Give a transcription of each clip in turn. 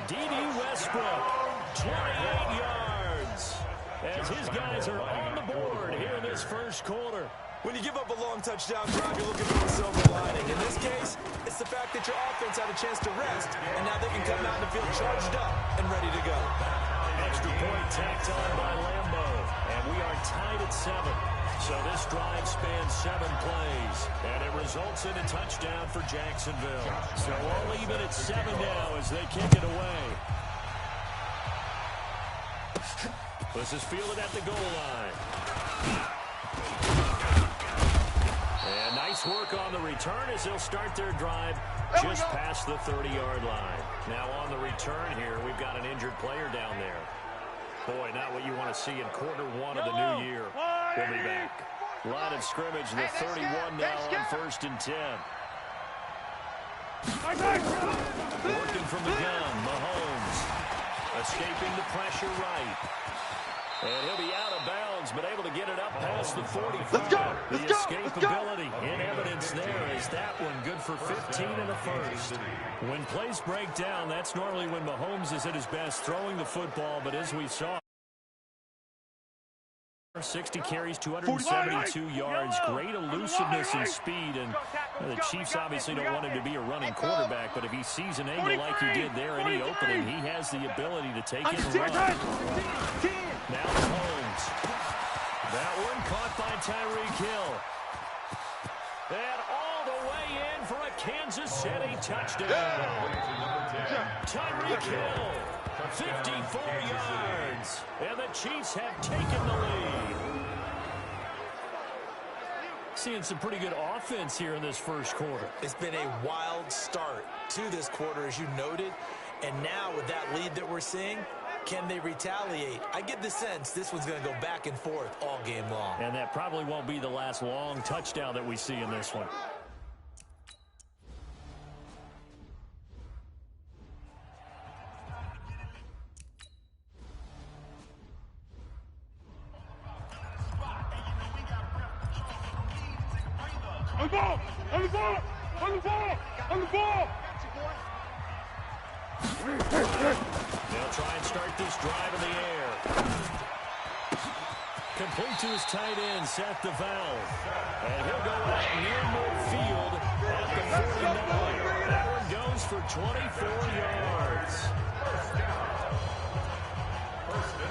D.D. Westbrook, 28 yards, as his guys are on the board here in this first quarter. When you give up a long touchdown drive, you're looking for a silver lining. In this case, it's the fact that your offense had a chance to rest, and now they can come out and feel charged up and ready to go. Extra point tacked on by Lambo, and we are tied at 7. So this drive spans 7 plays, and it results in a touchdown for Jacksonville. So all even at 7 now as they kick it away. This is fielded at the goal line. And nice work on the return as they'll start their drive just past the 30-yard line. Now on the return here, we've got an injured player down there. Boy, not what you want to see in quarter 1 of the new year. We'll be back. Line of scrimmage, the 31 now on 1st and 10. Working from the gun, Mahomes. Escaping the pressure right. And he'll be out of bounds, but able to get it up past the 45. The escapability in evidence there is that one good for 15 in the first. When plays break down, that's normally when Mahomes is at his best throwing the football, but as we saw, 60 carries, 272 yards, great elusiveness and speed, and the Chiefs obviously don't want him to be a running quarterback, but if he sees an angle like he did there, any opening, he has the ability to take it and run. Now Mahomes. That one caught by Tyreek Hill. And all the way in for a Kansas City touchdown. Tyreek Hill, 54 yards. And the Chiefs have taken the lead. Seeing some pretty good offense here in this first quarter. It's been a wild start to this quarter, as you noted. And now with that lead that we're seeing, can they retaliate? I get the sense this one's going to go back and forth all game long. And that probably won't be the last long touchdown that we see in this one. On the ball! On the ball! On the ball! On the ball! They'll try and start this drive in the air. Complete to his tight end, Seth DeVal. And he'll go out near midfield at the 49. That one goes for 24 yards.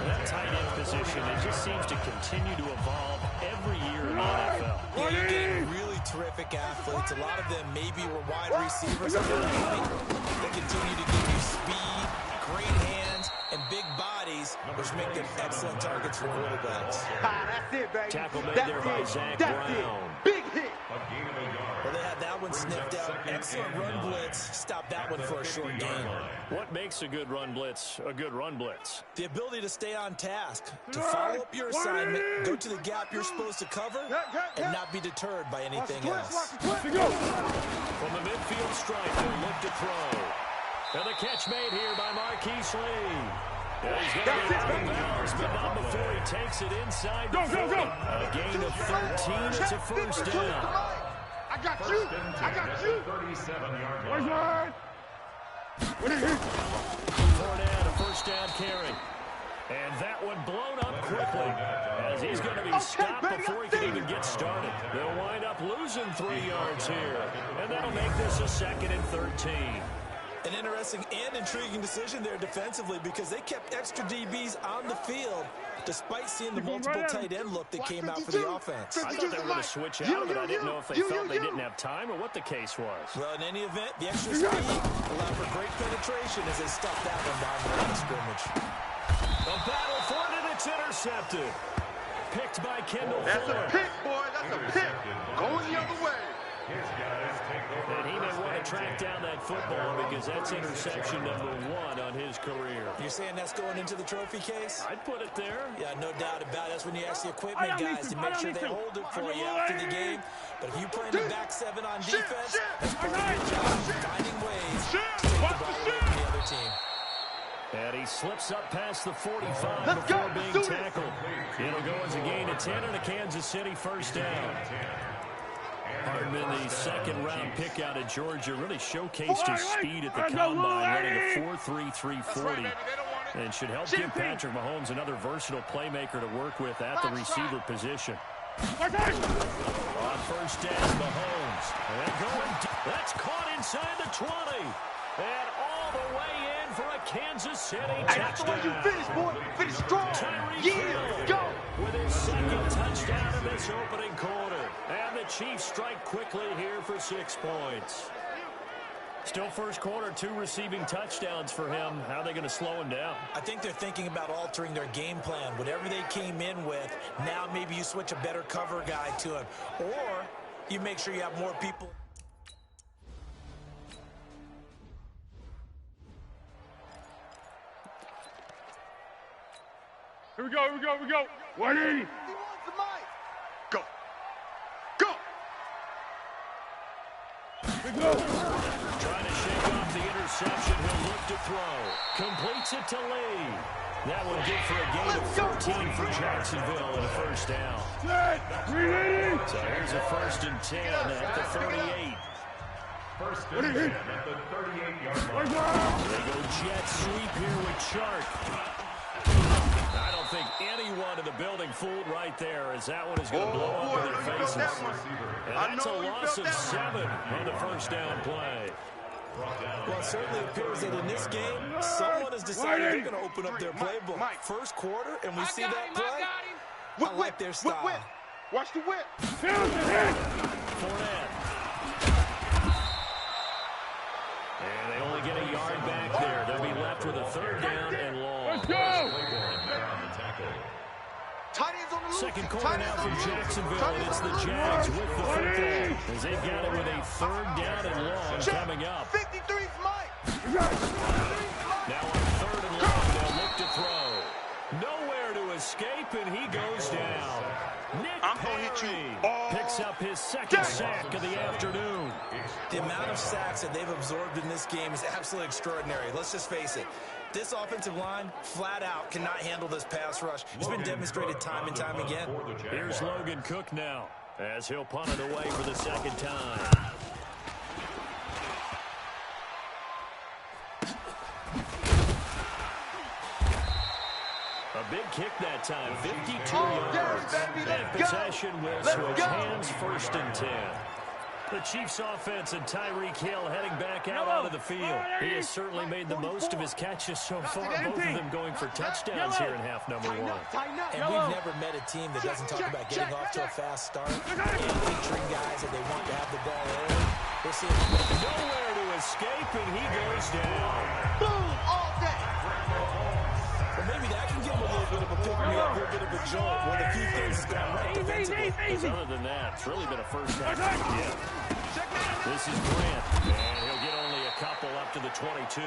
That tight end position, it just seems to continue to evolve every year in the NFL. Yeah, you're getting really terrific athletes. A lot of them maybe were wide receivers at one point. They continue to give you speed, great hands, and big bodies, which make them excellent targets for quarterbacks. That's it, baby. Tackle made there by Zach Brown. Big hit. Well, they had that one sniffed out. Excellent run blitz. Stop that one for a short gain. What makes a good run blitz a good run blitz? The ability to stay on task, to follow up your assignment, go to the gap you're supposed to cover, and not be deterred by anything else. From the midfield stripe, they look to throw. And the catch made here by Marquise Lee. Yeah, he's going to get out of bounds, but not before he takes it inside the 40. A gain of 13. It's a first down. I got you. I got you. 37-yard line. Fournette, a first down carry. And that one blown up quickly as he's going to be stopped before he can even get started. They'll wind up losing 3 yards here. And that'll make this a 2nd and 13. An interesting and intriguing decision there defensively because they kept extra DBs on the field despite seeing the multiple tight end look that came out for the offense. I thought they were going to switch out, but I didn't know if they felt they didn't have time or what the case was. Well, in any event, the extra speed allowed for great penetration as they stuffed that one down the line of scrimmage. A battle for it, and it's intercepted. Picked by Kendall That's Fuller. a pick, boy. That's a pick. Going the other way. And he may want to track down that football because that's interception number 1 on his career. You're saying that's going into the trophy case? I'd put it there. Yeah, no doubt about it. That's when you ask the equipment guys to make sure they hold it for you after the game. But if you play in the back 7 on defense, that's part of your job, finding ways to take the ball away from the other team. And he slips up past the 45 before being tackled. It'll go as a gain of 10 and a Kansas City first down. Hardman, the second-round pick out of Georgia, really showcased his speed at the combine, running a 4.3 340, and should help give Patrick Mahomes another versatile playmaker to work with at the receiver position. On first down, Mahomes. And going deep. That's caught inside the 20. And all the way in for a Kansas City touchdown. That's the way you finish, boy. Finish strong. Yeah, go. With his second touchdown of this opening quarter. And the Chiefs strike quickly here for 6 points. Still first quarter, 2 receiving touchdowns for him. How are they going to slow him down? I think they're thinking about altering their game plan. Whatever they came in with, now maybe you switch a better cover guy to him. Or you make sure you have more people. Here we go, here we go, here we go. 180. Go. Go. Here we go. Trying to shake off the interception. He'll look to throw. Completes it to Lee. That would get for a gain of 14 for Jacksonville and a first down. So here's a 1st and 10 at the 38. First and 10 at the 38-yard line. They go jet sweep here with Chark. I don't think anyone in the building fooled right there, as that one is going to blow up in their faces. And that's a loss of 7 on the first down play. Well, it certainly appears that in this game, someone has decided they're going to open up their playbook. First quarter, and we see that play. I like their style. Watch the whip. Fournette. And they only get a yard back there. They'll be left with a 3rd down and long. Let's go. Second quarter now from Jacksonville, and it's the Jags with the football, as they've got it with a 3rd down and long coming up. 53's Mike. Now on 3rd and long, they'll look to throw. Nowhere to escape, and he goes down. Nick Perry picks up his 2nd sack of the afternoon. The amount of sacks that they've absorbed in this game is absolutely extraordinary. Let's just face it. This offensive line, flat out, cannot handle this pass rush. It's been demonstrated time and time again. Here's Logan Cook now, as he'll punt it away for the 2nd time. A big kick that time, 52 yards. And possession will switch hands, 1st and 10. The Chiefs offense and Tyreek Hill heading back out onto the field. He has certainly made the most of his catches so far, both of them going for touchdowns here in half number 1. And we've never met a team that doesn't talk about getting off to a fast start and featuring guys that they want to have the ball early. We're seeing nowhere to escape, and he goes down. Boom, all day. Well, maybe that can give him a little bit of a pick-me-up, a little bit of a jolt. One of the few things that's gone right defensively. Because other than that, it's really been a first half. Yeah. This is Grant, and he'll get only a couple up to the 22.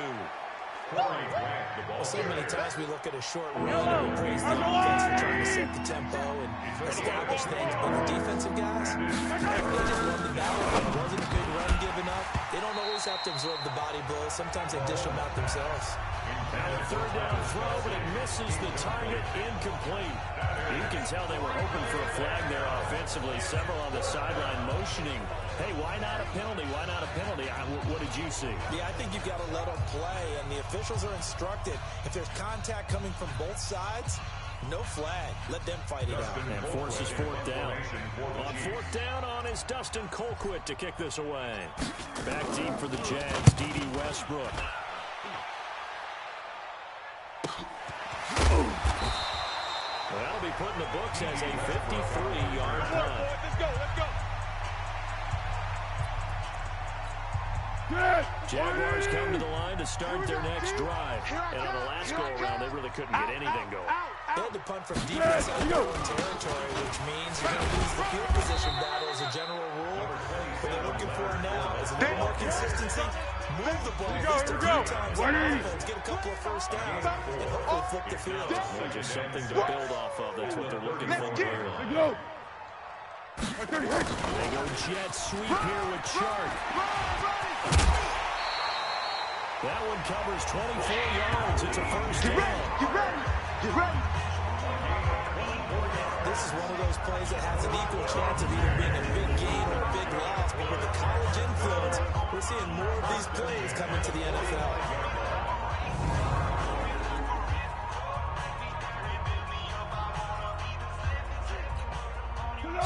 Well, so many times we look at a short run and we praise the offense for trying to set the tempo and establish things. But the defensive guys, they just won the battle. It wasn't a big run given up. They don't always have to absorb the body blows. Sometimes they dish them out themselves. Now a 3rd down throw, but it misses the target, incomplete. You can tell they were hoping for a flag there offensively. Several on the sideline motioning. Hey, why not a penalty? Why not a penalty? What did you see? Yeah, I think you've got to let them play, and the officials are instructed. If there's contact coming from both sides, no flag. Let them fight it out. And forces 4th down. On 4th down on is Dustin Colquitt to kick this away. Back deep for the Jags, D.D. Westbrook. Well, that'll be put in the books as a 53-yard punt. Let's go, let's go. Jaguars come to the line to start their next drive. And on the last go-around, they really couldn't get anything going. They had to punt from deep inside their own territory, which means you're going to lose the field position battle as a general rule. What they're looking for now is a little more consistency. Move the ball at least a few times on offense, get a couple of first downs, and hopefully flip the field. Well, just something to build off of. That's what they're looking for here. They go jet sweep here with Chark. That one covers 24 yards. It's a first down. Get ready. This is one of those plays that has an equal chance of either being a big gain or a big loss. But with the college influence, we're seeing more of these plays come into the NFL.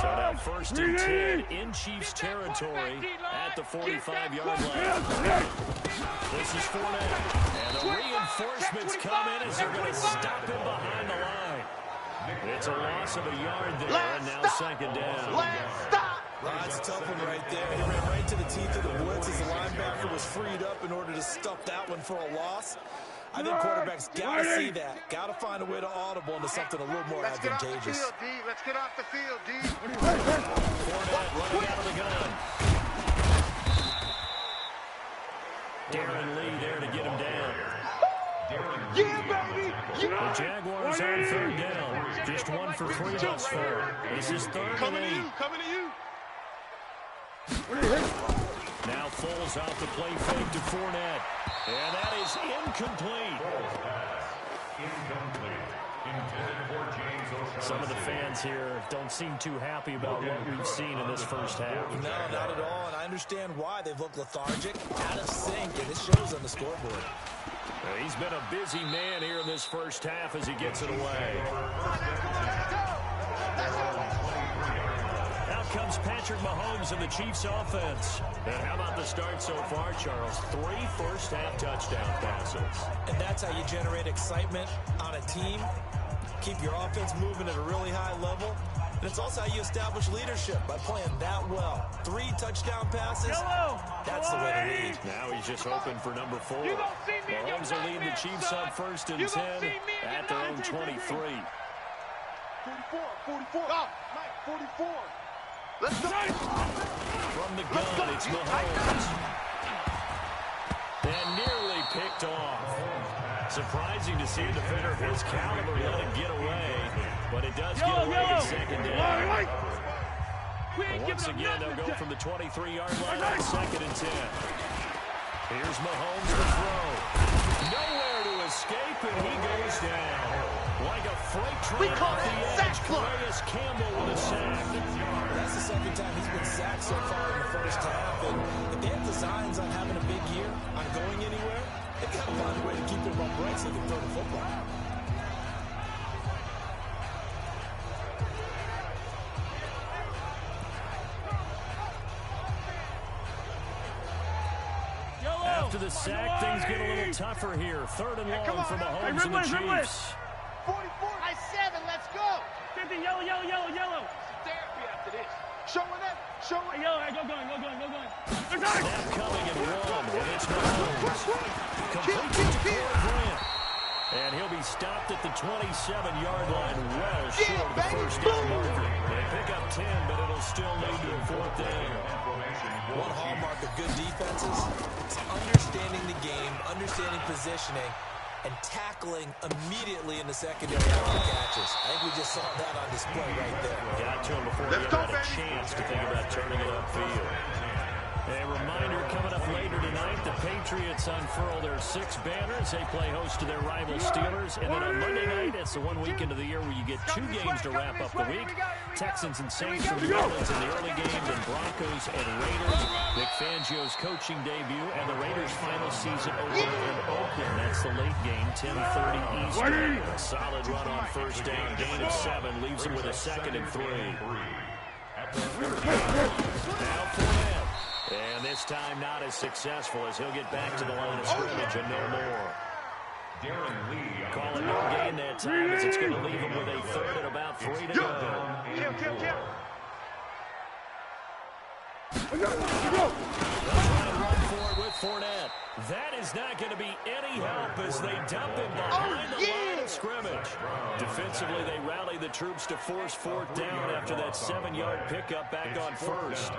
So now 1st and 10 in Chiefs territory at the 45-yard line. This is Fournette. And the reinforcements come in as they're going to stop him behind the line. It's a loss of a yard there, and now 2nd down. That's a tough one right there. He ran right to the teeth of the woods as the linebacker was freed up in order to stuff that one for a loss. I think quarterbacks got to see that. Got to find a way to audible into something a little more advantageous. Let's get off the field, D. Fournette running out of the gun. Darren Lee there to get him down. Yeah, baby. The Jaguars on 3rd down. Just 1 for 3 thus far. This is 3rd and 8. Coming to you. Now Foles off the play fake to Fournette. And that is incomplete. Some of the fans here don't seem too happy about what we've seen in this first half. No, not at all, and I understand why. They've looked lethargic, out of sync, and this shows on the scoreboard. He's been a busy man here in this first half as he gets it away. Out comes Patrick Mahomes and the Chiefs offense. And how about the start so far, Charles? 3 first-half touchdown passes. And that's how you generate excitement on a team. Keep your offense moving at a really high level. And it's also how you establish leadership by playing that well. 3 touchdown passes, that's the way to lead. Now he's just hoping for number 4. Mahomes will lead the Chiefs on 1st and 10 at their own 23. 44. Oh, Mike, 44. Let's go. From the gun, it's Mahomes. And nearly picked off. Surprising to see a defender of his caliber let it get away, but it does get away at 2nd down. And once again, they'll go from the 23-yard line on 2nd and 10. Here's Mahomes to throw. Nowhere to escape, and he goes down. Like a freight train off the edge, Calais Campbell with a sack. That's the 2nd time he's been sacked so far in the first half. And if they have designs on having a big year, on going anywhere, they've got to find a way to keep him upright so they can throw the football. After the sack, things get a little tougher here. 3rd and long for Mahomes and the Chiefs. 44. I 7. Let's go. 50. Yellow. Therapy after this. Showing up. Showing. Yellow. Go going. Snap coming and 1. And it's Mahomes. Complete to Corey Grant. And he'll be stopped at the 27-yard line, well short of the first down marker. They pick up 10, but it'll still lead to a 4th down. One hallmark of good defenses is understanding the game, understanding positioning, and tackling immediately in the secondary after catches. I think we just saw that on display right there. Got to him before he had a chance to think about turning it upfield. A reminder coming up later tonight, the Patriots unfurl their 6 banners. They play host to their rival Steelers. And then on Monday night, it's the one weekend of the year where you get 2 games to wrap up the week. Texans and Saints from New Orleans in the early game, then Broncos and Raiders. Vic Fangio's coaching debut and the Raiders' final season opener in Oakland. That's the late game, 10:30 Eastern. A solid run on first down, gain of 7, leaves him with a 2nd and 3. Now Fournette. And this time not as successful as he'll get back to the line of scrimmage and no more. Call it no gain that time as it's going to leave him with a 3rd and about 3 to go. Kill. Run for it with Fournette. That is not going to be any help as they dump him behind the line of scrimmage. Defensively, they rally the troops to force 4th down after that 7-yard pickup back on 1st.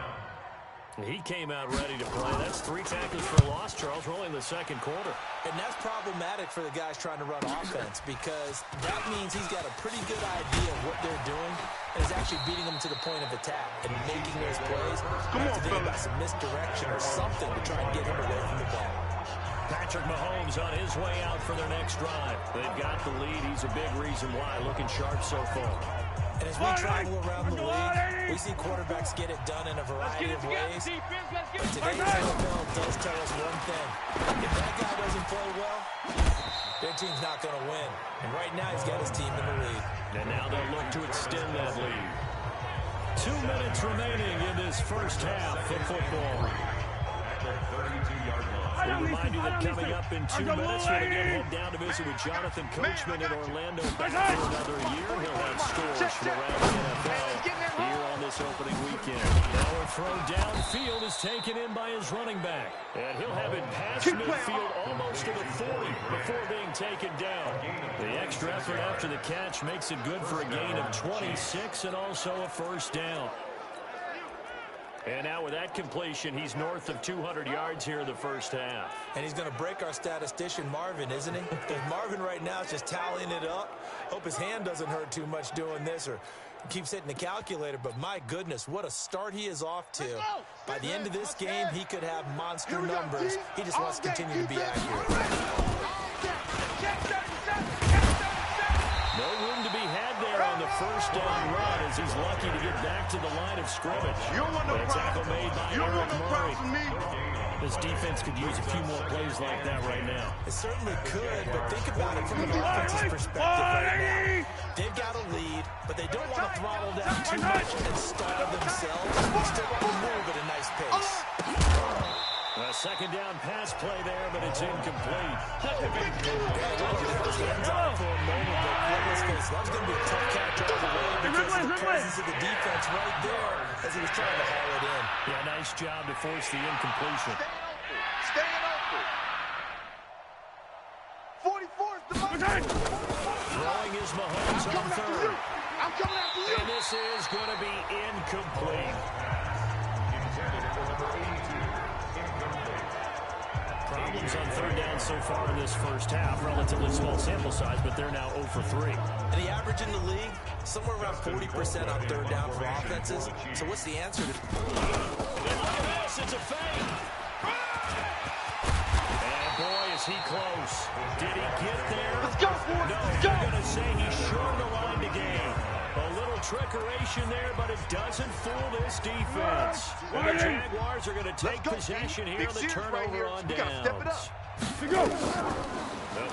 He came out ready to play. That's 3 tackles for a loss, Charles, rolling the 2nd quarter. And that's problematic for the guys trying to run offense because that means he's got a pretty good idea of what they're doing and is actually beating them to the point of attack and making those plays. You have to think about some misdirection or something to try and get him away from the ball. Patrick Mahomes on his way out for their next drive. They've got the lead. He's a big reason why. Looking sharp so far. And as we travel around the league, we see quarterbacks get it done in a variety of ways. But today's NFL does tell us one thing. If that guy doesn't play well, their team's not going to win. And right now, he's got his team in the lead. And now they'll look to extend that lead. 2 minutes remaining in this first half of football. We'll remind you that coming up in 2 minutes, we'll again head down to visit with Jonathan Coachman in Orlando back for another year. He'll have scores from around the NFL here on this opening weekend. Now a throw downfield is taken in by his running back. And he'll have it past midfield almost to the 40 before being taken down. The extra effort after the catch makes it good for a gain of 26 and also a first down. And now with that completion, he's north of 200 yards here in the first half. And he's going to break our statistician, Marvin, isn't he? Because Marvin right now is just tallying it up. Hope his hand doesn't hurt too much doing this or keeps hitting the calculator. But my goodness, what a start he is off to. By the end of this game, he could have monster numbers. He just wants to continue to be accurate. No room to be had there on the first down run as he's lucky to get back to the line of scrimmage. A tackle made by Eric Murray. This defense could use a few more plays like that right now. It certainly could, but think about it from an offensive perspective right now. They've got a lead, but they don't want to throttle down too much and stall themselves. They still want to move at a nice pace. A second down pass play there, but it's incomplete. Hands on for a moment, but let's face it, that was going to be a tough catch all the way because of the presence of the defense right there as he was trying to haul it in. Yeah, nice job to force the incompletion. Staying open. 44 is the money. Throwing is Mahomes on third. I'm coming after you. And this is going to be incomplete. Problems on third down so far in this first half. Relatively small sample size, but they're now 0 for 3. And the average in the league, somewhere around 40% on third down for offenses. So what's the answer to... And look at this, it's a fake. And boy, is he close. Did he get there? Let's go, boys. No, Let's go. you're going to say he's short the line to gain. A little trickeration there, but it doesn't fool this defense. And the Jaguars are going to take possession here on the turnover on downs. They'll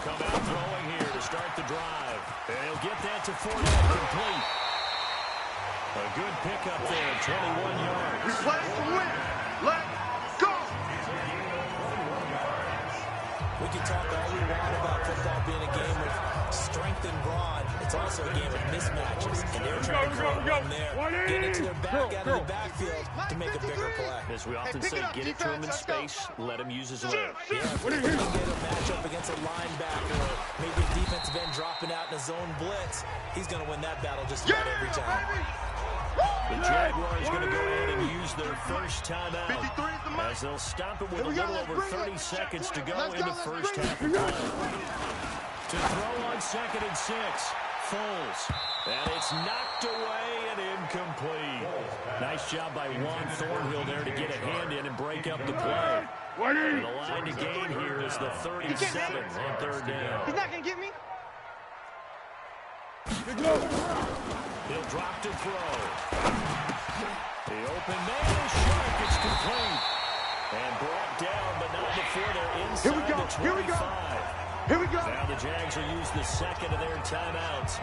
come out throwing here to start the drive. And he'll get that to Fournette complete. A good pickup there, 21 yards. We play to win. Let's go. We can talk all we want about football being a game of strength and brawn. It's also a game of mismatches. And they're trying to create one there. Get it to their back out of the backfield to make a bigger play. As we often say, get it to him in space, let him use his legs. Yeah, if we can get a matchup against a linebacker or maybe a defensive end dropping out in a zone blitz, he's going to win that battle just about every time. The Jaguars going to go ahead and use their first timeout as they'll stop it with a little over 30 seconds to go in the first half of play. To throw on 2nd and 6, Foles. And it's knocked away and incomplete. Nice job by Juan Thornhill there to get a hand in and break up the play. And the line to gain here is the 37 on third down. He's not going to get me. He'll drop to throw. The open man is short. It's complete. And brought down, but not before they're inside the 25. Here we go. Now the Jags will use the second of their timeouts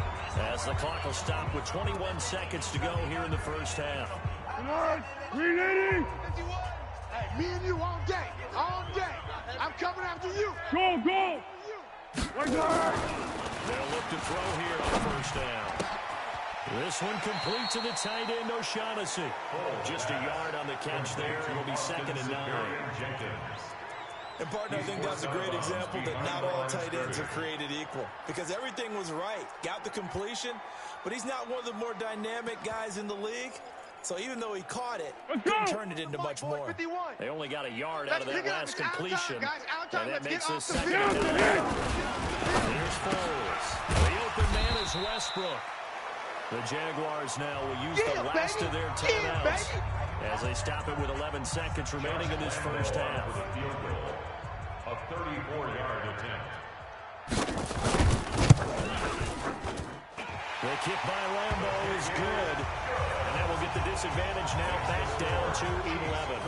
as the clock will stop with 21 seconds to go here in the first half. Come on, 380. Hey, me and you all day. All day. I'm coming after you. Go, go. Right there. They'll look to throw here on first down. This one complete to the tight end, O'Shaughnessy. Just a yard on the catch there. It'll be 2nd and 9. And, partner, I think that's a great example that not all tight ends are created equal. Because everything was right. Got the completion, but he's not one of the more dynamic guys in the league. So even though he caught it, couldn't turn it into much more. They only got a yard out of that last completion. And that makes this 2nd Get and out 9. there. Here's Foles. The open man is Westbrook. The Jaguars now will use the last of their timeouts as they stop it with 11 seconds remaining in this first half. A 34-yard attempt. The kick by Lambo is good. And that will get the disadvantage now back down to 11.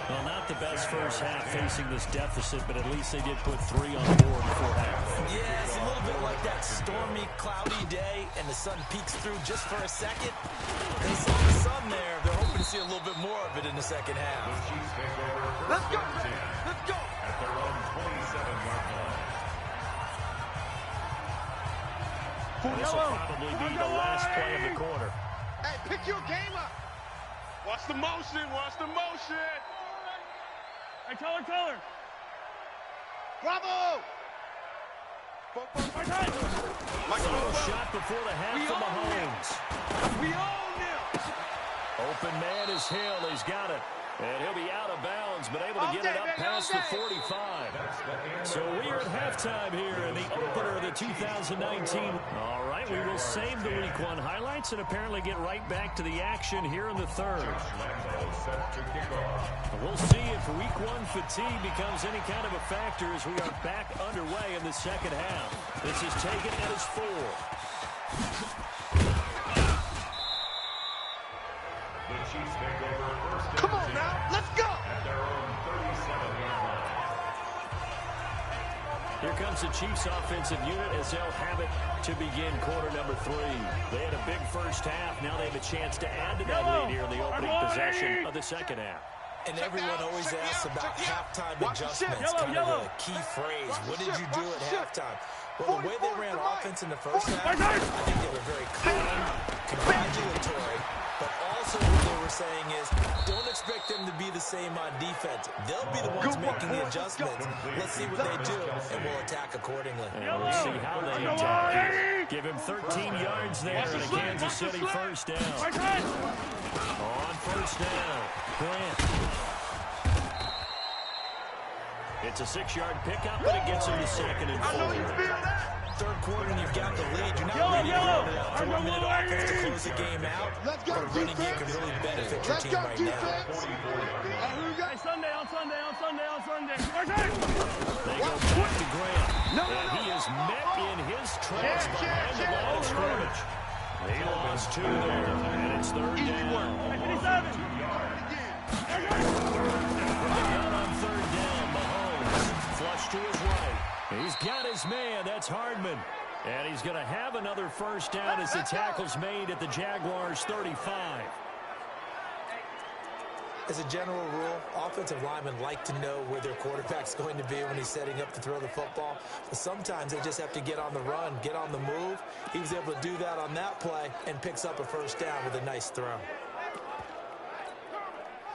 Well, not the best first half facing this deficit, but at least they did put 3 on the board before half. Yeah, it's a little bit like that stormy, cloudy day, and the sun peeks through just for a second. They saw the sun there. They're hoping to see a little bit more of it in the second half. Let's go, man. Let's go. At their own 27-yard line. This will probably be the last play of the quarter. Hey, pick your game up. Watch the motion. Watch the motion. Hey, color. Bravo. Little shot before the half from Mahomes. We own them. Open man is Hill. He's got it. And he'll be out of bounds, but able to get it up past the 45. So we are at halftime here in the opener of the 2019. All right, we will save the Week 1 highlights and apparently get right back to the action here in the third. We'll see if Week 1 fatigue becomes any kind of a factor as we are back underway in the second half. This is taken at his 4. Come on now, let's go. At their own 37-yard line. Here comes the Chiefs offensive unit as they'll have it to begin quarter number 3. They had a big first half. Now they have a chance to add to that lead here in the opening possession of the second half. And everyone always asks about halftime adjustments, kind of a key phrase. What did you do at halftime? Well, the way they ran offense in the first half, I think they were very calm, congratulatory, but also what they were saying is don't expect them to be the same on defense. They'll be the ones making the adjustments. Let's see what they do, and we'll attack accordingly. And we'll see how they attack. Give him 13 yards there and a Kansas City first down. On first down, Grant. It's a 6-yard pickup, but it gets him to 2nd and 4. Third quarter, and you've got the lead. You're not ready for a 4-minute offense to close the game out, but a running game can really benefit your team right now. Hey, Sunday. They go back to Grant, and he is met in his tracks behind the line of scrimmage. He lost 2 there, and it's 3rd down. 57. On 3rd down, Mahomes flush to his right. He's got his man. That's Hardman. And he's going to have another first down as the tackle's made at the Jaguars' 35. As a general rule, offensive linemen like to know where their quarterback's going to be when he's setting up to throw the football. But sometimes they just have to get on the run, get on the move. He was able to do that on that play and picks up a first down with a nice throw.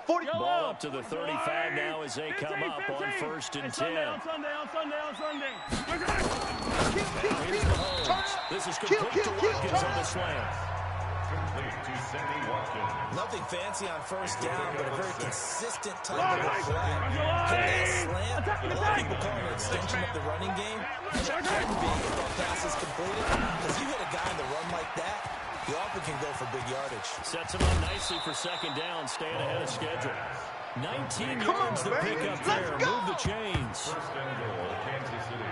Ball up to the 35 now as they come up on 1st and 10. On Sunday. Now here's Mahomes. This is complete to Watkins on the slant. Complete to Sammy Watkins. Nothing fancy on first down, but a very consistent type of a play. Hit that slant. A lot of people call it an extension of the running game. And it can be if that pass is completed. Because you hit a guy in the run like that, you often can go for big yardage. Sets him up nicely for 2nd down, staying ahead of schedule. 19 yards to pick up there. Move the chains. First and goal, Kansas City.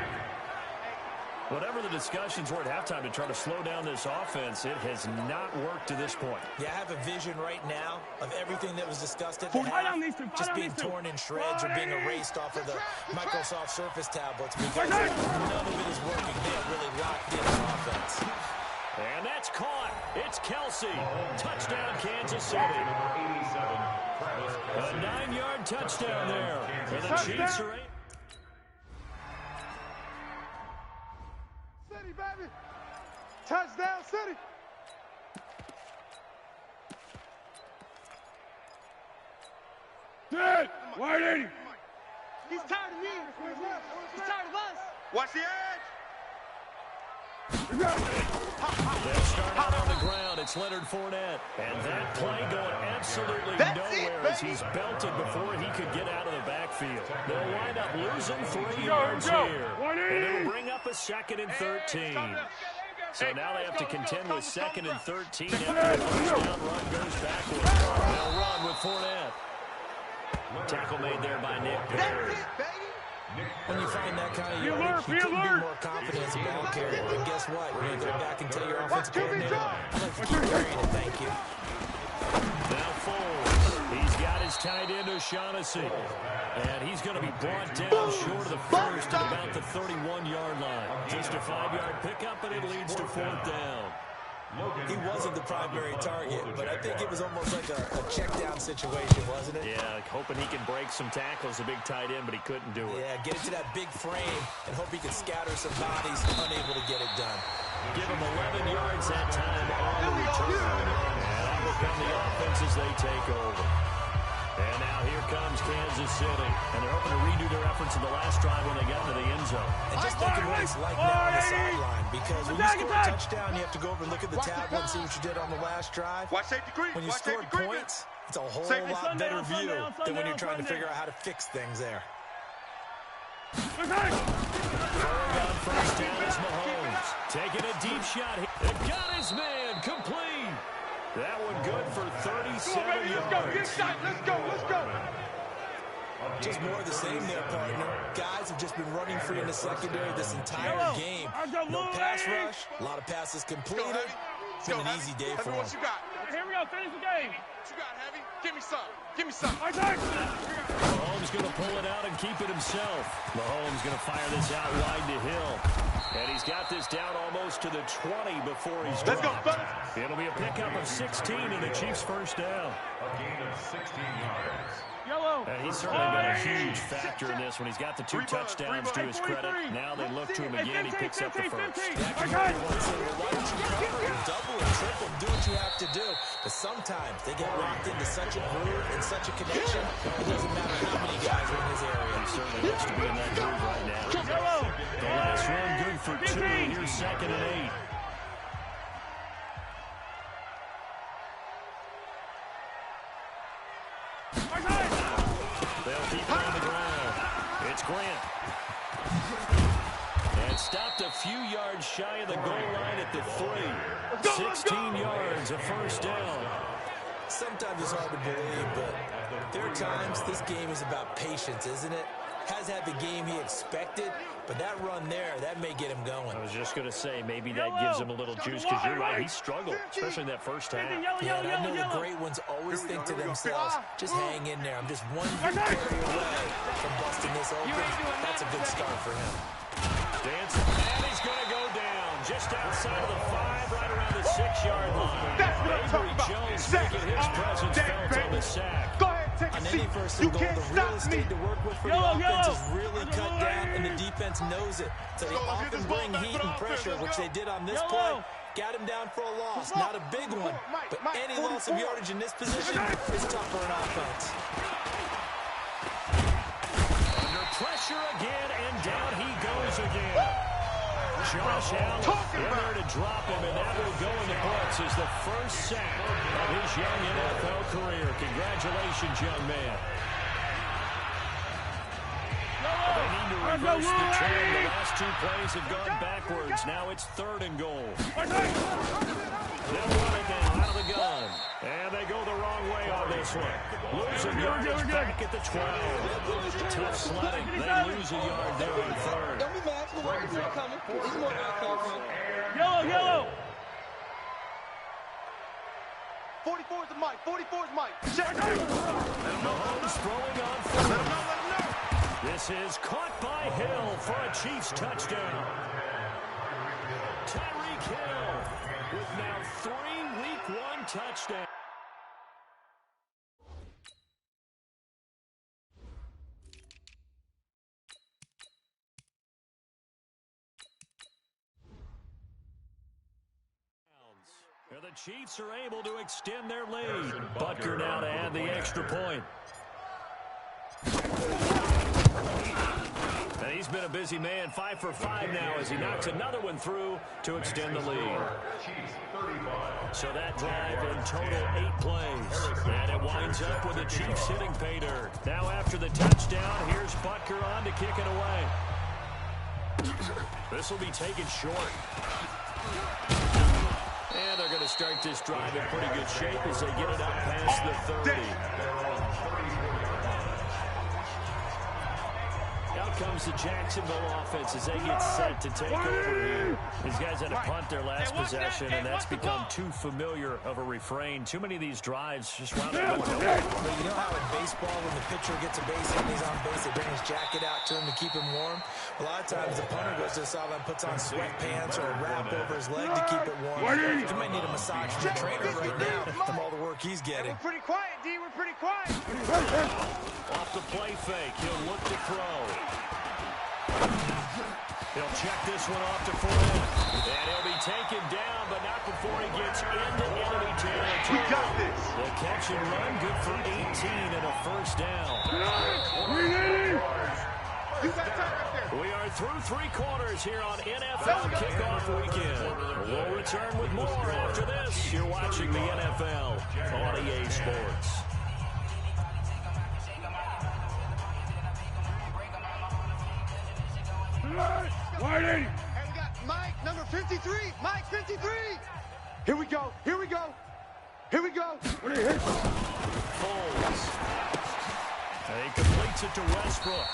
Whatever the discussions were at halftime to try to slow down this offense, it has not worked to this point. Yeah, I have a vision right now of everything that was discussed at the half just being torn in shreds or being erased off of the Microsoft Surface tablets because none of it is working. They are really locked in on offense. And that's caught. It's Kelsey. Touchdown, Kansas City. A 9-yard touchdown there. And the Chiefs are City, baby. Touchdown, City. Dead. Wide 80. He's tired of me. He's tired of us. Watch the edge. They'll start out on the ground. It's Leonard Fournette. And that play going absolutely nowhere as he's belted before he could get out of the backfield. They'll wind up losing 3 yards here. And it'll bring up a 2nd and 13. So now they have to contend with 2nd and 13 after the first down run goes backwards. They'll run with Fournette. Tackle made there by Nick Perry. When you find that kind of yardage, you couldn't be more confident as a ball carrier. And guess what? You're going to go back and tell your offensive coordinator, I'd like to keep carrying it, thank you. Now Foles. He's got his tight end O'Shaughnessy. And he's going to be brought down short of the first at about the 31-yard line. Just a 5-yard pickup, and it leads to 4th down. He wasn't the primary target, but I think it was almost like a check-down situation, wasn't it? Yeah, like hoping he can break some tackles, a big tight end, but he couldn't do it. Yeah, get it to that big frame and hope he can scatter some bodies, unable to get it done. Give him 11 yards that time on the return. And out will come the offense as they take over. And now here comes Kansas City. And they're hoping to redo their efforts in the last drive when they got into the end zone. And just think of what it's like now on the sideline. Because when you score a touchdown, you have to go over and look at the tablet and see what you did on the last drive. When you scored points, it's a whole lot better view than when you're trying to figure out how to fix things there. Throwing on first down is Mahomes. Taking a deep shot. It got his man complete. That one good for 37 yards. Let's go. Just more of the same there, partner. Guys have just been running free in the secondary this entire game. No pass rush, a lot of passes completed. It's been an easy day for them. Here we go, finish the game. What you got, Heavy? Give me some. Mahomes going to pull it out and keep it himself. Mahomes going to fire this out wide to Hill. And he's got this down almost to the 20 before he's dropped. Let's go, fellas. It'll be a pickup of 16 and the Chiefs' first down. A gain of 16 yards. Yellow. And he's certainly been a huge factor in this when he's got the 2 touchdowns to his credit. Now they look to him again. He picks up the first. Why don't you cover and double and triple and do what you have to do? But sometimes they get locked into such a groove and such a connection, it doesn't matter how many guys are in his area. He certainly looks to be in that groove right now. The last run good for 2. Here's 2nd and 8. They'll keep it on the ground. It's Grant. And stopped a few yards shy of the goal line at the 3. 16 yards, a first down. Sometimes it's hard to believe, but there are times this game is about patience, isn't it? Has had the game he expected, but that run there, that may get him going. I was just going to say, maybe that gives him a little juice, because you're right, he struggled, especially in that first half. Yeah, and I know the great ones always think to themselves, just hang in there. I'm just one good carry away from busting this open. That's a good start for him. Dancing, and he's going to go down just outside of the 5, right around the 6-yard line. Avery Jones making his presence felt on the sack. Go ahead, take a On seat. any first You and goal, can't the real stop me. estate to work with for the offense is really cut down, and the defense knows it. So they often bring heat and pressure, which they did on this play. Got him down for a loss. Not a big one, but any loss of yardage in this position is tough for an offense. Under pressure again, and down he goes again. Josh Allen in there to drop him, and that will go in the books as the first sack of his young NFL career. Congratulations, young man. They need to reverse the trend. The last 2 plays have gone backwards. Now it's 3rd and goal. They'll run it now out of the gun. And they go the wrong way on this one. Losing yardage back at the 12. Tough sledding. They lose a yard there on 3rd. Don't be mad. The workers are coming. It's more coming. Yellow. 44 is the mic. 44 is Mike. Check. Mahomes throwing on 4. This is caught by Hill for a Chiefs touchdown. Tyreek Hill with now 3 Week 1 touchdowns. The Chiefs are able to extend their lead. Butker now to add the extra point. And he's been a busy man, 5 for 5 now as he knocks another one through to extend the lead. So that drive in total 8 plays. And it winds up with the Chiefs hitting pay dirt. Now after the touchdown, here's Butker on to kick it away. This will be taken short. And they're going to start this drive in pretty good shape as they get it up past the 30. Now Out comes the Jacksonville offense as they get set to take over here. These guys had a punt their last possession, and that's become too familiar of a refrain. Too many of these drives just wound up going nowhere. But you know how in baseball, when the pitcher gets a base hit and he's on base, they bring his jacket out to him to keep him warm? A lot of times the punter goes to the sideline, puts on sweatpants or a wrap over his leg to keep it warm. You might need a massage from the trainer right now from all the work he's getting. We're pretty quiet, D. We're pretty quiet. Off the play fake, he'll look to throw. He'll check this one off to Fournette. And he'll be taken down, but not before he gets into enemy territory. We got this. The catch and run, good for 18 and a first down. You got time right there. We are through 3 quarters here on NFL Kickoff Weekend. We'll return with more after this. You're watching the NFL on EA Sports. Whiting. And we got Mike, number 53. Mike, 53. Here we go. Here we go. Here we go. What are you hitting? Foles. He completes it to Westbrook.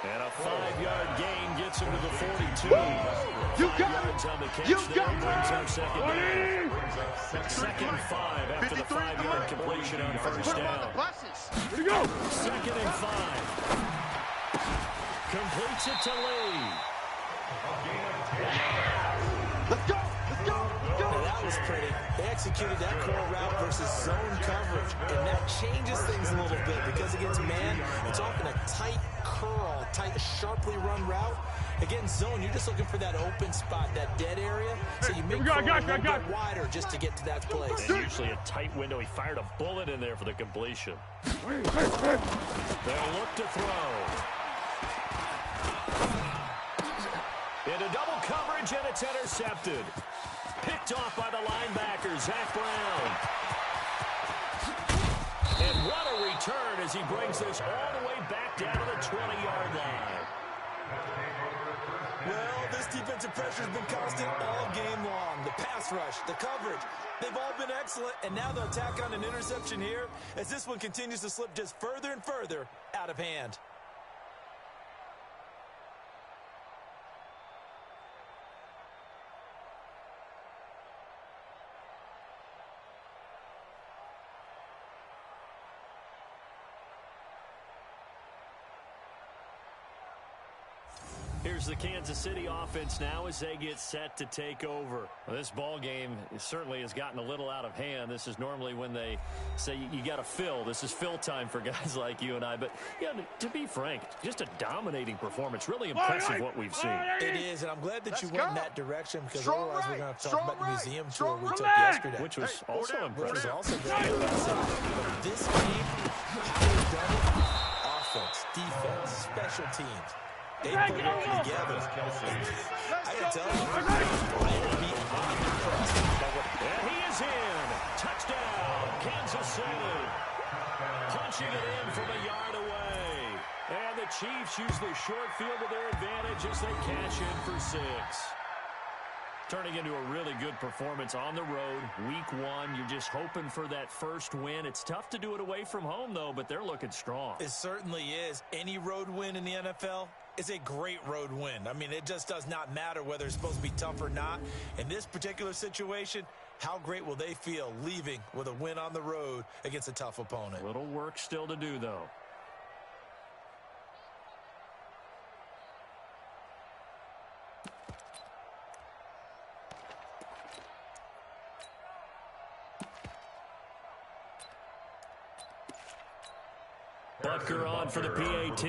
And a 5-yard gain gets him to the 42. You got it. On the catch You there, got it. brings up second down. Second and 5 after the 5-yard completion on first Put him on down. the buses. Here we go. Second and 5. Completes it to Lee. Let's go. Let's go. Let's go. Now that was pretty. They executed that curl route versus zone coverage, and that changes things a little bit because against man, it's often a tight curl, tight, sharply run route. Against zone, you're just looking for that open spot, that dead area, so you make curl a little bit wider just to get to that place. And usually a tight window. He fired a bullet in there for the completion. They'll look to throw. Into double coverage, and it's intercepted. Picked off by the linebacker, Zach Brown. And what a return as he brings this all the way back down to the 20-yard line. Well, this defensive pressure has been constant all game long. The pass rush, the coverage, they've all been excellent, and now they'll tack on an interception here as this one continues to slip just further and further out of hand. Here's the Kansas City offense now as they get set to take over. Well, this ball game certainly has gotten a little out of hand. This is normally when they say you got to fill. This is fill time for guys like you and I. But, yeah, to be frank, just a dominating performance. Really impressive what we've seen. It is, and I'm glad that you Let's went in go. that direction because Strong otherwise right. we're going to have to Strong talk about the right. museum tour Strong we took right. yesterday. Which was also Which was impressive. also very impressive. But this game, how they've done it, offense, defense, special teams, they put it together. I can tell you, I'm impressed by what. And he is in. Touchdown, Kansas City. Punching it in from a yard away. And the Chiefs use the short field to their advantage as they cash in for 6. Turning into a really good performance on the road. Week 1, you're just hoping for that first win. It's tough to do it away from home, though, but they're looking strong. It certainly is. Any road win in the NFL is a great road win. I mean, it just does not matter whether it's supposed to be tough or not. In this particular situation, how great will they feel leaving with a win on the road against a tough opponent? Little work still to do, though. Butker on for the PAT.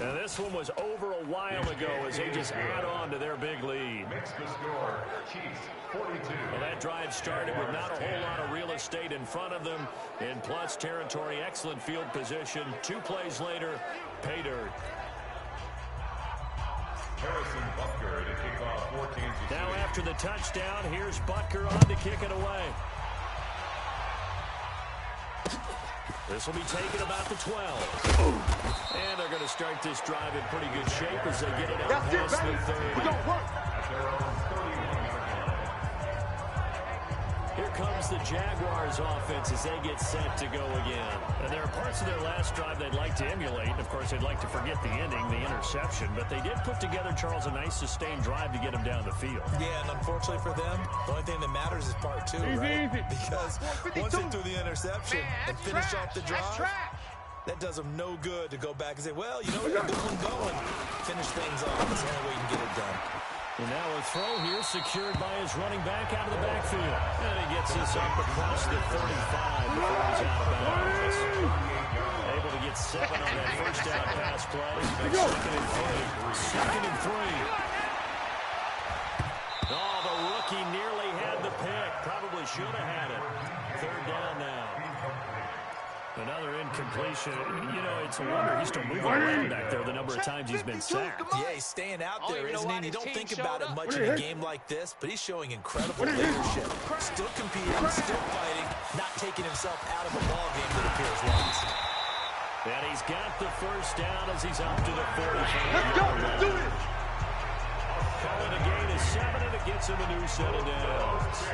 And this one was over a while ago as they just add on to their big lead. Makes the score, Chiefs 42. Well, that drive started with not a whole lot of real estate in front of them. In plus territory, excellent field position. 2 plays later, pay dirt. Harrison Butker to kick off for Kansas City. Now after the touchdown, here's Butker on to kick it away. This will be taken about the 12. And they're going to start this drive in pretty good shape as they get it out past the 30. At their own 31-yard line. Here comes the Jaguars offense as they get set to go again. And there are parts of their last drive they'd like to emulate. Of course, they'd like to forget the ending, the interception. But they did put together, Charles, a nice sustained drive to get them down the field. Yeah, and unfortunately for them, the only thing that matters is part two, right? Because once they threw the interception and finished off the drive, that does them no good to go back and say, well, you know, we're going. Finish things off. That's the only way you can get it done. And now a throw here secured by his running back out of the backfield. And he gets this up across the 35 before he's out of bounds. Able to get 7 on that first down pass play. Second and three. Oh, the rookie nearly had the pick. Probably should have had it. Third down now. Another incompletion. You know, it's a wonder he's still moving around back there the number of times he's been sacked. Yeah, he's staying out there, isn't he? And you don't think about it much in a game like this, but he's showing incredible leadership. Still competing, still fighting, not taking himself out of a ball game that appears lost. And he's got the first down as he's up to the 45. Let's go. Do it. Calling a gain of 7, and it gets him a new set of downs.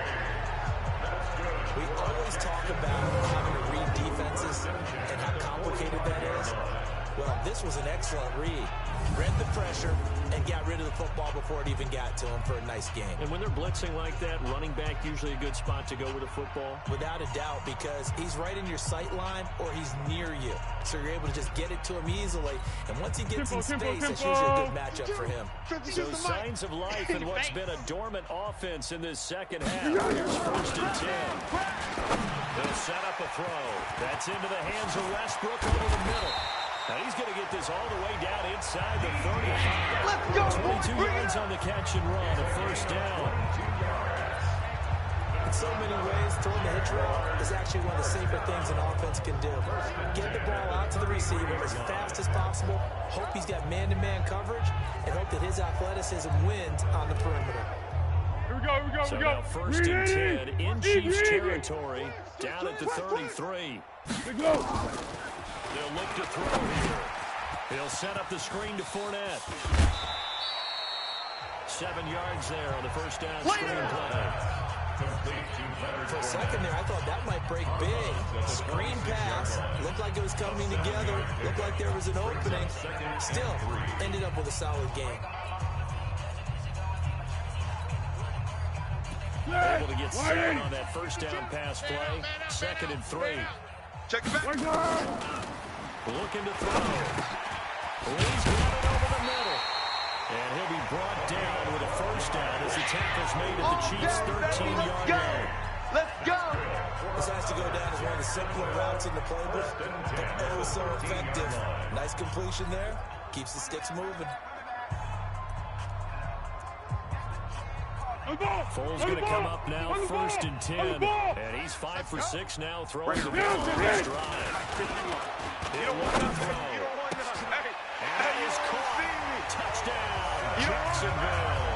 We always talk about having to read defenses and how complicated that is. Well, this was an excellent read. Read the pressure and got rid of the football before it even got to him for a nice game. And when they're blitzing like that, running back usually a good spot to go with a football? Without a doubt, because he's right in your sight line or he's near you. So you're able to just get it to him easily. And once he gets in space, it's usually a good matchup for him. So signs of life in what's been a dormant offense in this second half. Here's first and 10. They'll set up a throw. That's into the hands of Westbrook over the middle. And he's going to get this all the way down inside the 35. Let's go. 22 yards on the catch and run, a first down. In so many ways, throwing the hitch route is actually one of the safer things an offense can do. Get the ball out to the receiver as fast as possible, hope he's got man-to-man coverage, and hope that his athleticism wins on the perimeter. Here we go. So now first and 10 in Chiefs territory, down at the 33. Let's go. They'll look to throw here. He'll set up the screen to Fournette. 7 yards there on the first down screen play. For a second there, I thought that might break big. Screen pass. Looked like it was coming together. Looked like there was an opening. Still, ended up with a solid game. Able to get 7 on that first down pass play. Second and 3. Check it back. Looking to throw. He's got it over the middle. And he'll be brought down with a first down as the tackle's made at the Chiefs' 13-yard line. Let's go. This has to go down as one of the simpler routes in the playbook, but oh so effective. Nice completion there. Keeps the sticks moving. Foles going to come up now, first and 10. And he's 5 for 6 now, throwing the ball on this drive. He'll look to throw. And he is caught. Touchdown, Jacksonville.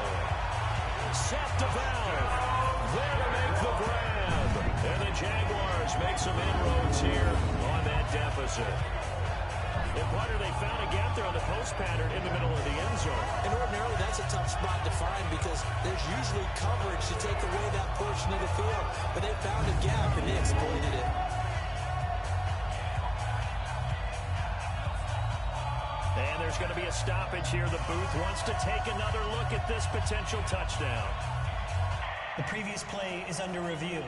Set to valve. There to make the grab. And the Jaguars make some inroads here on that deficit. And Potter, they found a gap there on the post pattern in the middle of the end zone. And ordinarily, that's a tough spot to find because there's usually coverage to take away that portion of the field. But they found a gap, and they exploited it. And there's going to be a stoppage here. The booth wants to take another look at this potential touchdown. The previous play is under review.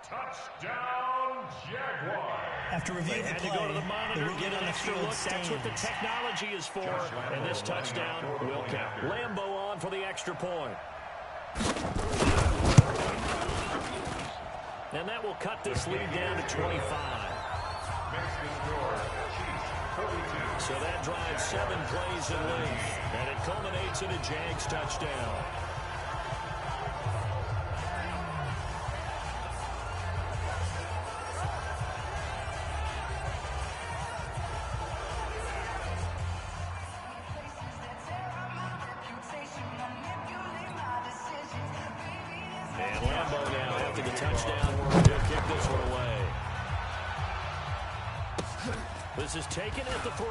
Touchdown, Jaguar. After reviewing the play, to go to the monitor, get an extra look. stands. That's what the technology is for. And this touchdown will count. Lambo on for the extra point. And that will cut this lead down to 25. So that drives 7 plays in length. And it culminates in a Jags touchdown. after the touchdown. He'll kick this one away. This is taken at the 3.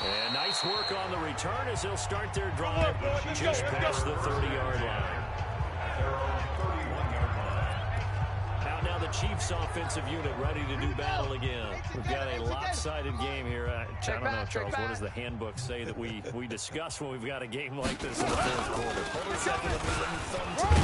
And nice work on the return as they'll start their drive just past the 30-yard line. Out now the Chiefs offensive unit ready to do battle again. We've got a lopsided game here. I don't know, Charles, what does the handbook say that we discuss when we've got a game like this in the fourth quarter? Hold a second, let me thumb to the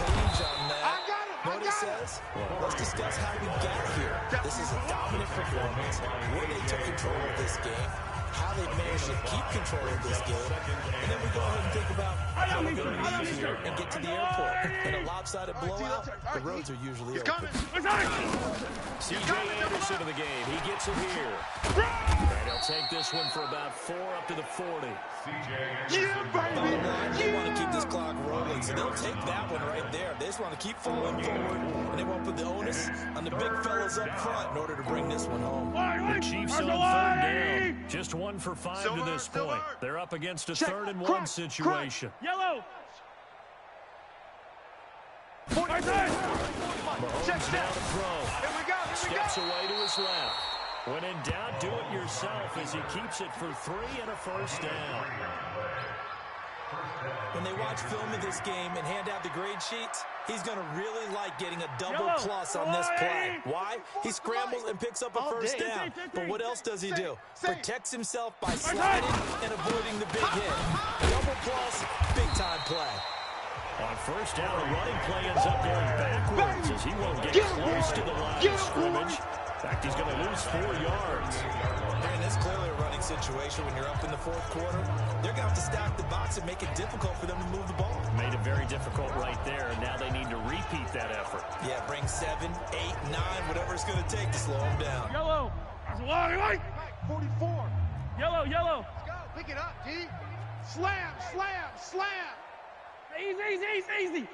page on that. Know what it says? Let's discuss how we got here. This is a dominant performance, where they took control of this game, how they managed to keep control of this game, and then we go ahead and think about how we're going to leave here and get to the airport. In a lopsided blowout, the roads are usually open. C.J. Anderson of the game. He gets it here. And he'll take this one for about 4 up to the 40. They want to keep this clock rolling, so they'll take that one right there. They just want to keep falling forward, and they won't put the onus on the big fellas up front in order to bring this one home. The Chiefs on 3rd down. Just 1 for 5 to this point. They're up against a 3rd and 1 situation. Yellow. Mahomes now to throw. Steps away to his left. When in doubt, do it yourself as he keeps it for 3 and a first down. When they watch film of this game and hand out the grade sheets, he's going to really like getting a double plus on this play. Why? He scrambles and picks up a first down. But what else does he do? Protects himself by sliding and avoiding the big hit. Double plus, big-time play. On first down, the running play ends up going backwards as he won't get close to the line of scrimmage. In fact, he's going to lose 4 yards. And it's clearly a running situation when you're up in the 4th quarter. They're going to have to stack the box and make it difficult for them to move the ball. Made it very difficult right there, and now they need to repeat that effort. Yeah, bring 7, 8, 9, whatever it's going to take to slow them down. Yellow. That's a lot. Mike. 44. Yellow, yellow. Let's go. Pick it up, G. Slam, slam, slam. Easy.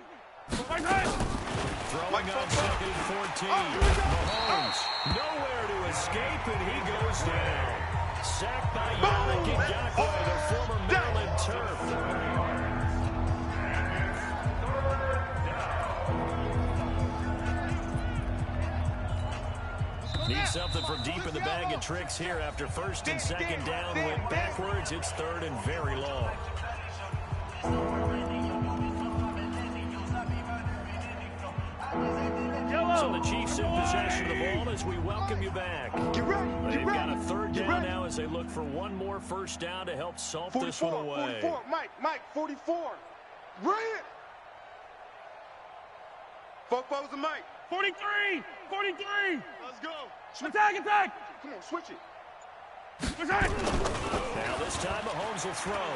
Throwing on 2nd and 14. Mahomes nowhere to escape, and he goes down. Sacked by Yannick Ngakoue, the former Maryland Terp. Need something from deep in the bag of tricks here after 1st and 2nd down went backwards. It's 3rd and very long. So the Chiefs in possession of the ball as we welcome you back. They've got a 3rd down now as they look for one more first down to help salt this one away. 44, Mike, 44. Bring it. 4-4's a Mike. 43. Let's go. Attack. Come on, switch it. Attack. Now this time Mahomes will throw.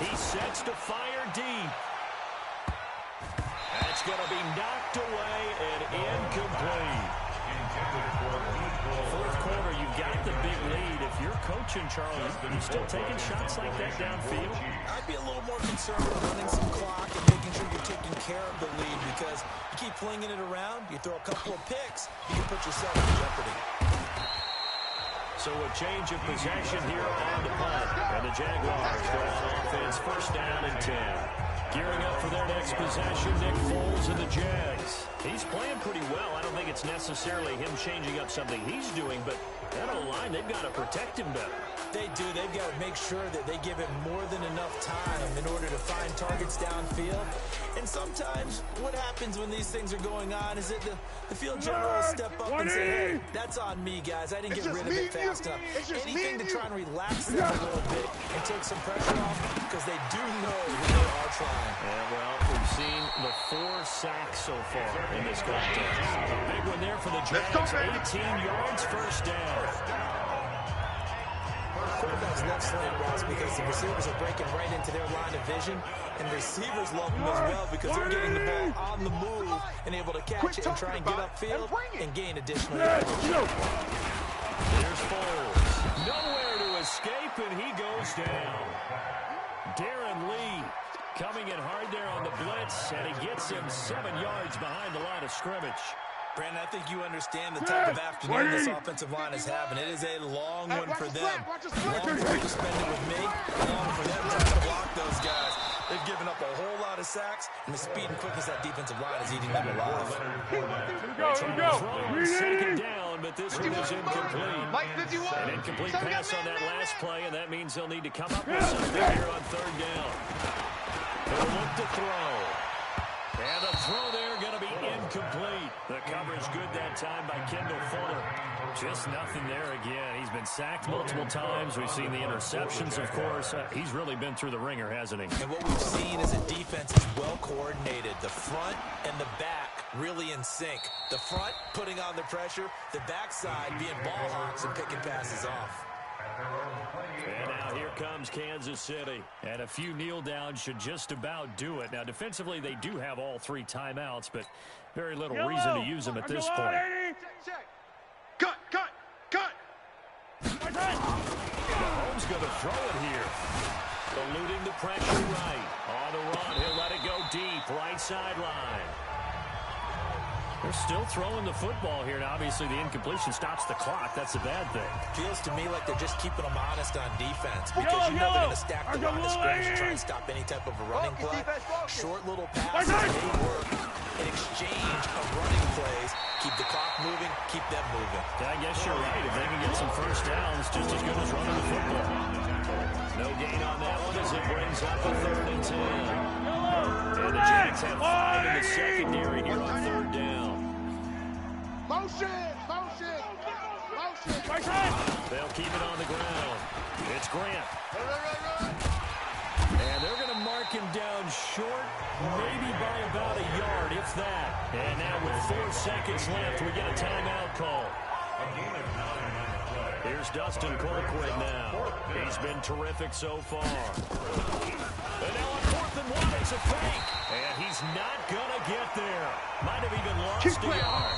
He sets to fire deep. That's going to be knocked away and incomplete. 4th quarter, you've got the big lead. If you're coaching, Charles, are you still taking shots like that downfield? I'd be a little more concerned with running some clock and making sure you're taking care of the lead, because you keep flinging it around, you throw a couple of picks, you can put yourself in jeopardy. So a change of possession here on the punt. And the Jaguars go on offense, 1st down and 10. Gearing up for their next possession, Nick Foles and the Jags. He's playing pretty well. I don't think it's necessarily him changing up something he's doing, but that O-line, they've got to protect him better. They do. They've got to make sure that they give him more than enough time in order to find targets downfield. And sometimes what happens when these things are going on is that the field general will step up and say, hey, that's on me, guys. I didn't get rid of it fast enough. Anything to try and relax them a little bit and take some pressure off, because they do know when they are trying. Yeah, well, we've seen the 4 sacks so far in this contest. A big one there for the Jags, 18 yards, 1st down. Quarterback's left slant routes because the receivers are breaking right into their line of vision, and receivers love them as well because they're getting the ball on the move and able to catch it and try and get upfield and gain additional yardage. Here's Foles. Nowhere to escape, and he goes down. Darren Lee coming in hard there on the blitz, and he gets him 7 yards behind the line of scrimmage. Brandon, I think you understand the type of afternoon this offensive line is having. It is a long one for them. Long for them to spend it with me. Long for them to block those guys. They've given up a whole lot of sacks, and the speed and quickness of that defensive line is eating them alive. Second down, but this one is incomplete. An incomplete pass on that last play, and that means they'll need to come up with something here on third down. They'll look to throw. And the throw there going to be incomplete. The coverage good that time by Kendall Fuller. Just nothing there again. He's been sacked multiple times. We've seen the interceptions, of course. He's really been through the ringer, hasn't he? And what we've seen is a defense is well coordinated. The front and the back really in sync. The front putting on the pressure. The backside being ball hawks and picking passes off. And now here comes Kansas City. And a few kneel downs should just about do it. Now, defensively, they do have all 3 timeouts, but very little reason to use them at this point. Cut! Mahomes going to throw it here. Eluding the pressure right. On the run, he'll let it go deep. Right sideline. They're still throwing the football here. Now, obviously, the incompletion stops the clock. That's a bad thing. Feels to me like they're just keeping them honest on defense because you know they're going to stack the line of scrimmage and try and stop any type of a running play. Short little passes may work in exchange of running plays. Keep the clock moving, keep them moving. Yeah, I guess you're right. If they can get some first downs, just as good as running the football. No gain on that one as it brings up a 3rd and 10. And the Jags have 5 in the secondary here on 3rd down. Motion! They'll keep it on the ground. It's Grant. And they're going to mark him down short, maybe by about a yard, if that. And now with 4 seconds left, we get a timeout call. Here's Dustin Colquitt now. He's been terrific so far. And now on 4th and 1, it's a fake. And he's not going to get there. Might have even lost a yard.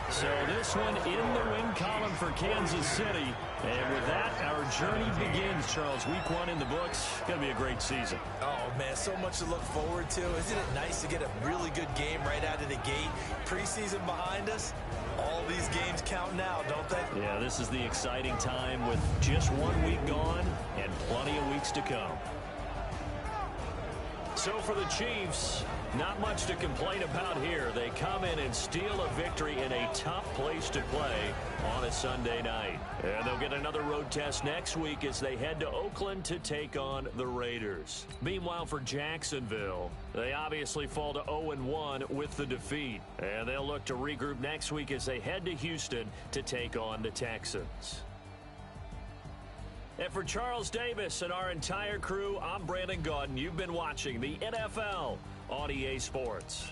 So this one in the win column for Kansas City. And with that, our journey begins, Charles. Week 1 in the books. Going to be a great season. Oh, man, so much to look forward to. Isn't it nice to get a really good game right out of the gate? Preseason behind us. All these games count now, don't they? Yeah, this is the exciting time with just 1 week gone and plenty of weeks to come. So for the Chiefs, not much to complain about here. They come in and steal a victory in a tough place to play on a Sunday night. And they'll get another road test next week as they head to Oakland to take on the Raiders. Meanwhile, for Jacksonville, they obviously fall to 0-1 with the defeat. And they'll look to regroup next week as they head to Houston to take on the Texans. And for Charles Davis and our entire crew, I'm Brandon Gaudin. You've been watching the NFL on EA Sports.